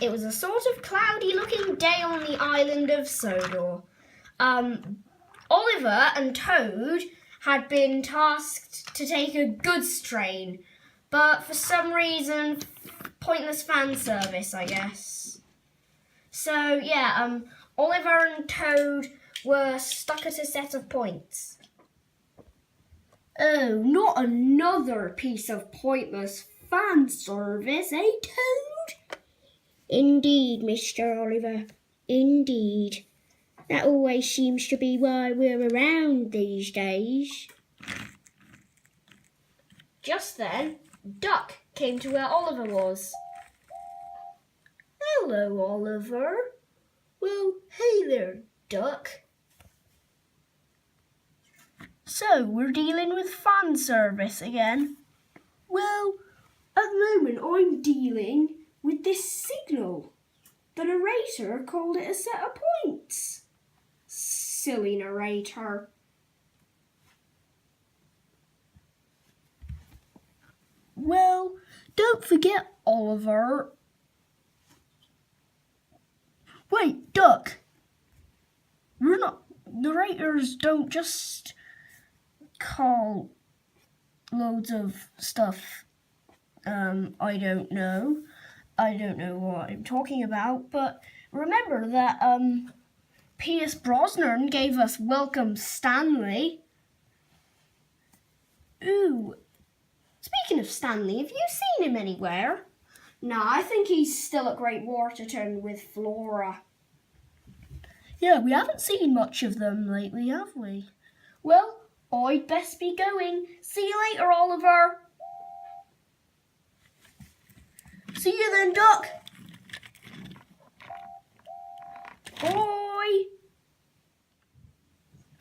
It was a sort of cloudy-looking day on the island of Sodor. Oliver and Toad had been tasked to take a goods train, but for some reason, pointless fan service, I guess. So, yeah, Oliver and Toad were stuck at a set of points. Oh, not another piece of pointless fan service, eh, Toad? Indeed, Mr. Oliver, indeed. That always seems to be why we're around these days. Just then, Duck came to where Oliver was. Hello, Oliver. Well, hey there, Duck. So, we're dealing with fan service again? Well, at the moment I'm dealing with this signal. The narrator called it a set of points. Silly narrator. Well, don't forget, Oliver. Wait, Duck. Narrators don't just call loads of stuff. I don't know what I'm talking about, but remember that, Pierce Brosnan gave us Welcome Stanley. Ooh, speaking of Stanley, have you seen him anywhere? No, I think he's still at Great Waterton with Flora. Yeah, we haven't seen much of them lately, have we? Well, I'd best be going. See you later, Oliver. See you then, Duck. Bye.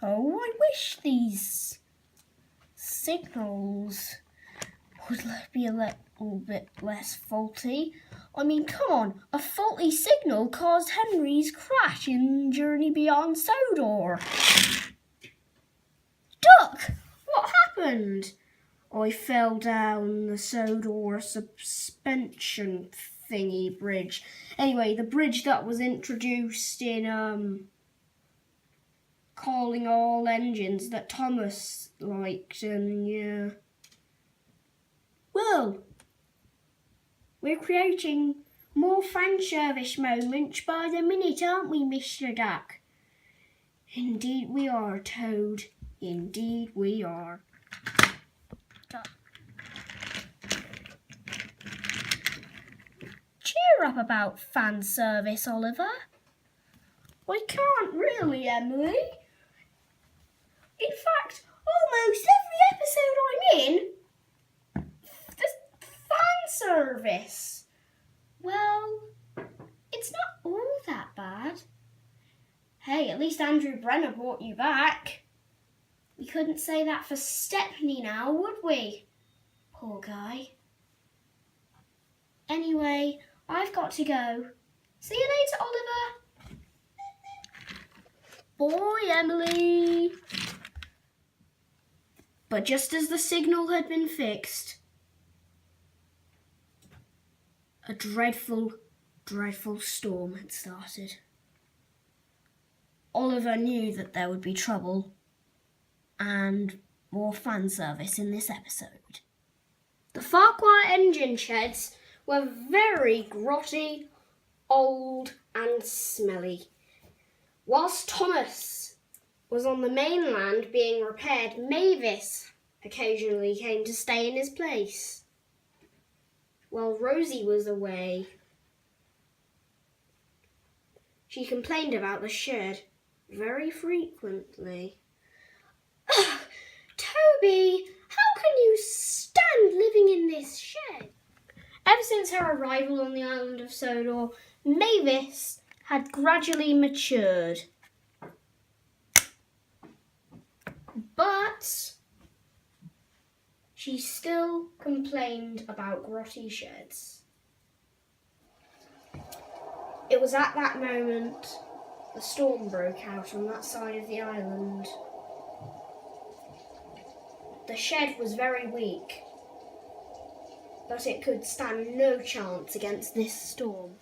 Oh, I wish these signals would be a little bit less faulty. I mean, come on, a faulty signal caused Henry's crash in Journey Beyond Sodor. Duck, what happened? I fell down the Sodor suspension thingy bridge. Anyway, the bridge that was introduced in Calling All Engines that Thomas liked, and yeah. Well, we're creating more fan service moments by the minute, aren't we, Mr. Duck? Indeed we are, Toad. Indeed we are. Cheer up about fan service, Oliver. I can't really, Emily. In fact, almost every episode I'm in, there's fan service. Well, it's not all that bad. Hey, at least Andrew Brenner brought you back. We couldn't say that for Stepney now, would we? Poor guy. Anyway, I've got to go. See you later, Oliver. Bye, Emily. But just as the signal had been fixed, a dreadful, dreadful storm had started. Oliver knew that there would be trouble and more fan service in this episode. The Farquhar engine sheds were very grotty, old and smelly. Whilst Thomas was on the mainland being repaired, Mavis occasionally came to stay in his place. While Rosie was away, she complained about the shed very frequently. Ugh, Toby, how can you stand living in this shed? Ever since her arrival on the island of Sodor, Mavis had gradually matured. But she still complained about grotty sheds. It was at that moment the storm broke out on that side of the island. The shed was very weak, but it could stand no chance against this storm.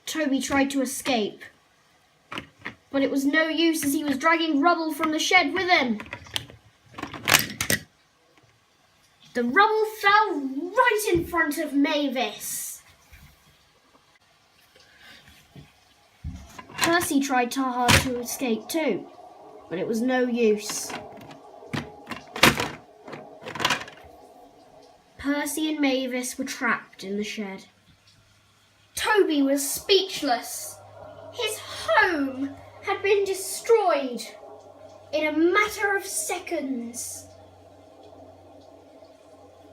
Toby tried to escape, but it was no use as he was dragging rubble from the shed with him. The rubble fell right in front of Mavis. Percy tried hard to escape too, but it was no use. Percy and Mavis were trapped in the shed. Toby was speechless. His home had been destroyed in a matter of seconds.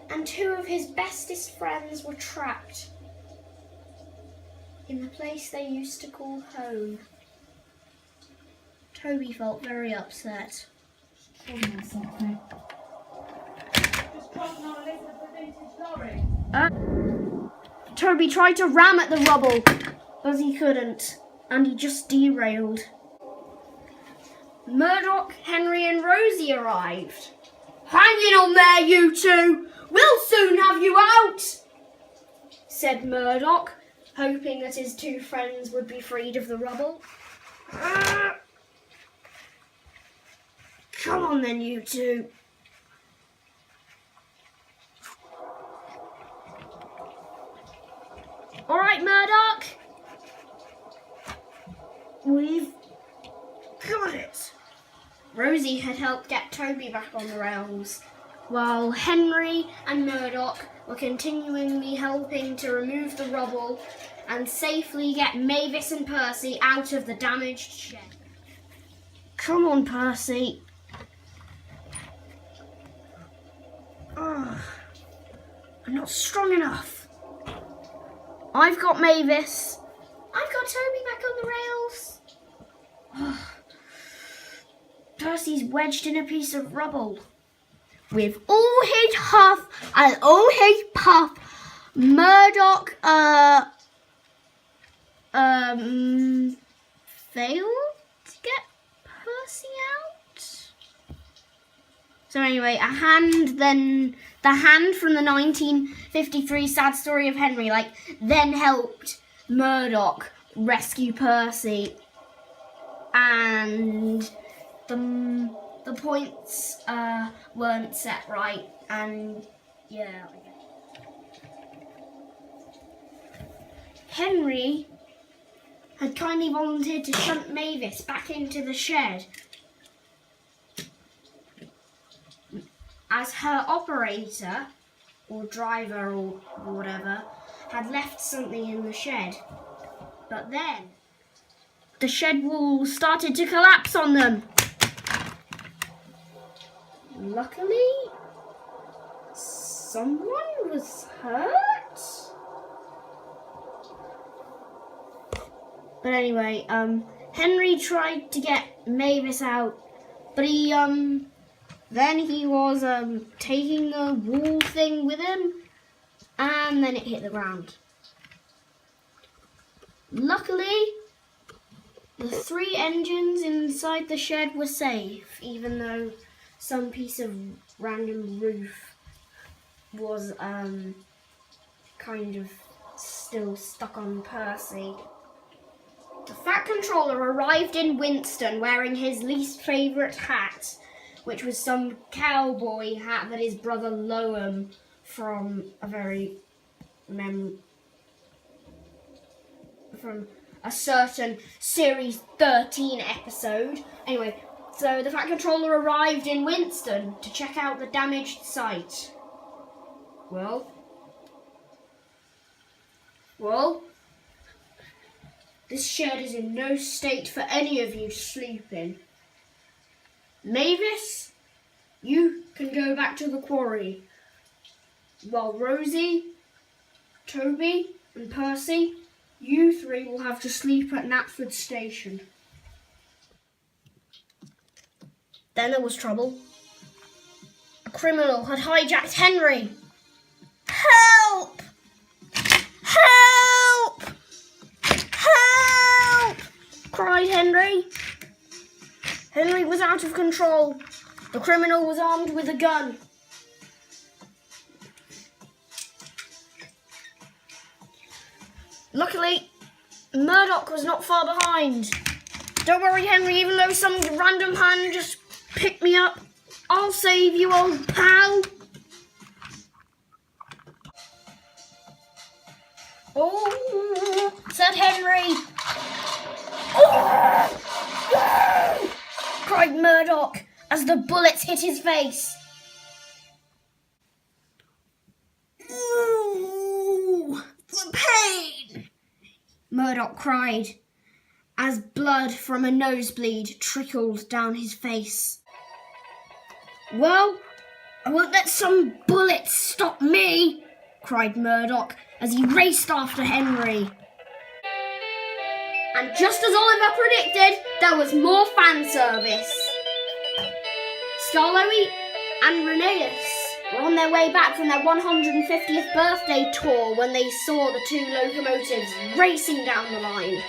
And two of his bestest friends were trapped in the place they used to call home. Toby felt very upset. Toby tried to ram at the rubble, but he couldn't, and he just derailed. Murdoch, Henry and Rosie arrived. "Hang in on there, you two! We'll soon have you out!" said Murdoch, hoping that his two friends would be freed of the rubble. "Come on then, you two." "All right, Murdoch. We've got it." Rosie had helped get Toby back on the rails, while Henry and Murdoch were continually helping to remove the rubble and safely get Mavis and Percy out of the damaged shed. "Come on, Percy." "I'm not strong enough." "I've got Mavis." "I've got Toby back on the rails." Percy's wedged in a piece of rubble. With all his huff and all his puff, Murdoch failed to get Percy out. So anyway, the hand from the 1953 Sad Story of Henry, then helped Murdoch rescue Percy, and the points weren't set right, and yeah. Henry had kindly volunteered to shunt Mavis back into the shed, as her operator, or driver, or whatever, had left something in the shed. But then, the shed walls started to collapse on them. Luckily, someone was hurt. But anyway, Henry tried to get Mavis out, but then he was taking the wall thing with him, and then it hit the ground. Luckily, the 3 engines inside the shed were safe, even though some piece of random roof was kind of still stuck on Percy. The Fat Controller arrived in Winston wearing his least favourite hat, which was some cowboy hat that his brother Loam from from a certain Series 13 episode. Anyway, so the Fat Controller arrived in Winston to check out the damaged site. Well, this shed is in no state for any of you to sleep in. Mavis, you can go back to the quarry, while Rosie, Toby and Percy, you 3 will have to sleep at Knapford Station. Then there was trouble. A criminal had hijacked Henry. "Help! Help! Help!" cried Henry. Henry was out of control. The criminal was armed with a gun. Luckily, Murdoch was not far behind. Don't worry, Henry, even though some random hand just picked me up, I'll save you, old pal. Oh, said Henry. Oh, oh, cried Murdoch as the bullets hit his face. Ooh, the pain, Murdoch cried as blood from a nosebleed trickled down his face. Well, I won't let some bullets stop me, cried Murdoch as he raced after Henry. And just as Oliver predicted, there was more fan service. Scarloey and Rheneas were on their way back from their 150th birthday tour when they saw the two locomotives racing down the line.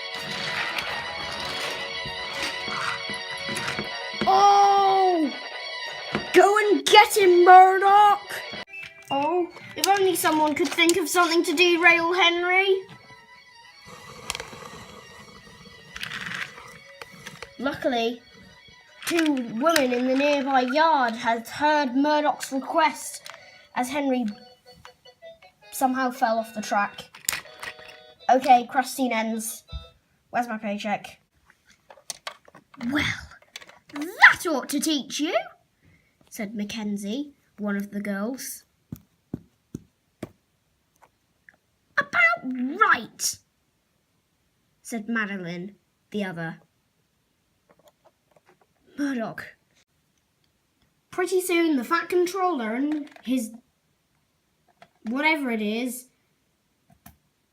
Oh! Go and get him, Murdoch! Oh, if only someone could think of something to derail Henry. Luckily, two women in the nearby yard had heard Murdoch's request as Henry somehow fell off the track. Okay, crash scene ends. Where's my paycheck? Well, that ought to teach you, said Mackenzie, one of the girls. About right, said Madeline, the other. Murdoch. Pretty soon the Fat Controller and his whatever it is,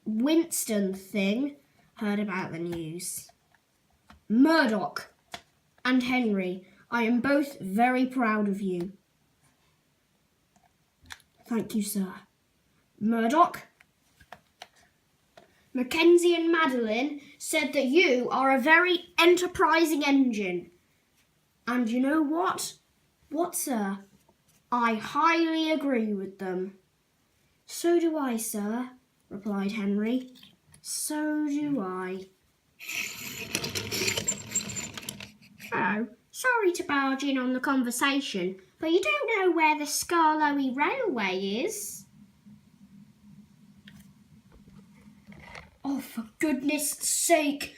Winston thing, heard about the news. Murdoch and Henry, I am both very proud of you. Thank you, sir. Murdoch, Mackenzie and Madeline said that you are a very enterprising engine. And you know what? What, sir? I highly agree with them. So do I, sir, replied Henry. So do I. Oh, sorry to barge in on the conversation, but you don't know where the Scarloey Railway is? Oh, for goodness sake,